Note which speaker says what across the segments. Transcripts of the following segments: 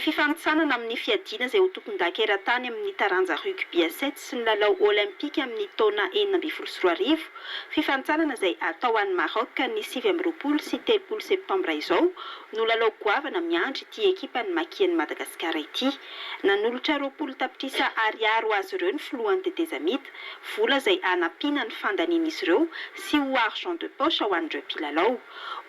Speaker 1: fifanitsanana amin'ny fiadiana izay ho tokon-daka eran-tany amin'ny taranja rugby 7 sy ny lalao olimpika amin'ny taona 2024. Fifanitsanana izay atao any Maroc ny 7 sy 3 septambra izao no lalao goavana miandry ity ekipa ny makian'ny Madagasikara ity. Nanolotra 20 tapitrisa ariary azy ireo ny filohan'ny tetezamita, vola izay anampiana ny fandanian'izy ireo sy ho argent de poche ho an'ireo mpilalao.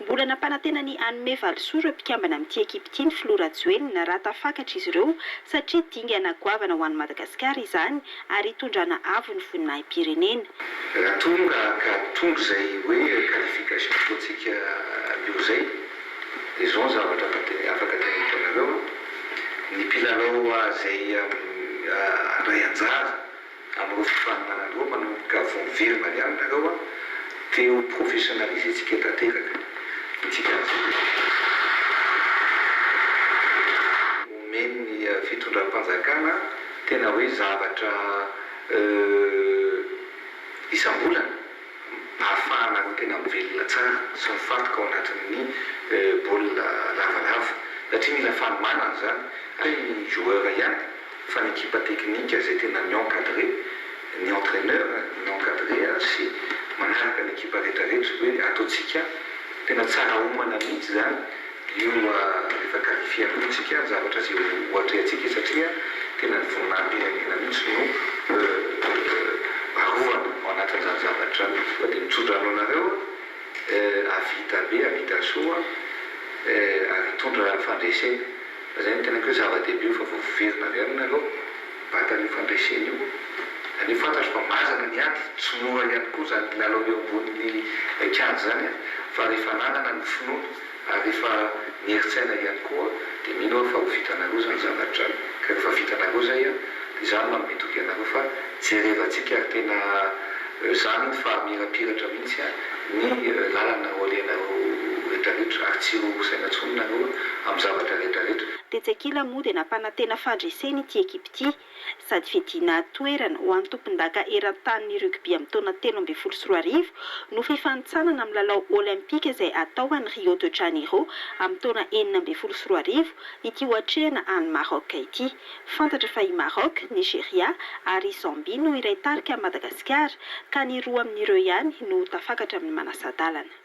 Speaker 1: Mbola nampanantena ny Anome Valsoa ireo mpikambana amin'ity ekipa ity ny filoha Rajoelina na raha tafakatra izy ireo satria dingana goavana ho an'ny Madagasikara izany ary hitondrana avo ny voninahim-pirenena.
Speaker 2: Raha tonga izay hoe qualification ataontsika io izay dia izao ny zavatra afaka tanetiko anareo. Ny mpilalao izay ray anjara amin'ireo fifaninanareo manomboka vonively mariana nareo dia ho professionnalisme itsika tanteraka. Itsika omeny fitondram-panjakana tena hoe zavatra isam-bolana ahafahana tena mivelona tsara sy mifatoka ao anatin'ny baolina lavalava satria mila fanomanana zany ary ny joueur ihany fa ny équipe technique izay tena mi-encadré ny entraîneur mi-encadré sy manaraka ny équipe rehetrarehetra hoe ataontsika tena tsara homana mihitsy zany io rehefa qualifié amintsika zavatra izay hoatrehantsika satria tena ny voninahim-pirenena mihitsy no arovana ao anatin'izany zavatra dia mitsotra anareo avita be avita soa ary hitondra fandresena zay tena hoe zava-dehibe fa voaverina avy any nareo batan'io fandresena io. Any fantatro fa mazana ny ady tsy mora ihany koa zany lalao eo ambonin'ny kianja zany fa rehefa nanana ny finoana ary rehefa nieritsaina ihany koa dia mino fa ho vitanareo zany zavatra ka rehefa vitanareo zay dia izany manometoky anareo fa jerevantsika ary tena zany fa mirapiratra mihitsy ny lalana oleanareo rehetrarehetra ary tsy ho sainantsony nareo amin'ny zavatra rehetrarehetra.
Speaker 1: Tetsekila moa dia nampanantena fandresena ity ekipa ity sady fiadiana toerana ho an'ny tompon-daka eran-tany rugby amin'ny taona 2024 no fifanitsanana amin'ny lalao olimpika izay atao any Rio de Janeiro amin'ny taona 2024 ity hoatrehana any Maroc ity. Fantatra fa i Maroc, Nigeria ary Zambie no iray tarika Madagasikara ka ny roa amin'ireo ihany no tafakatra amin'ny manasadalana.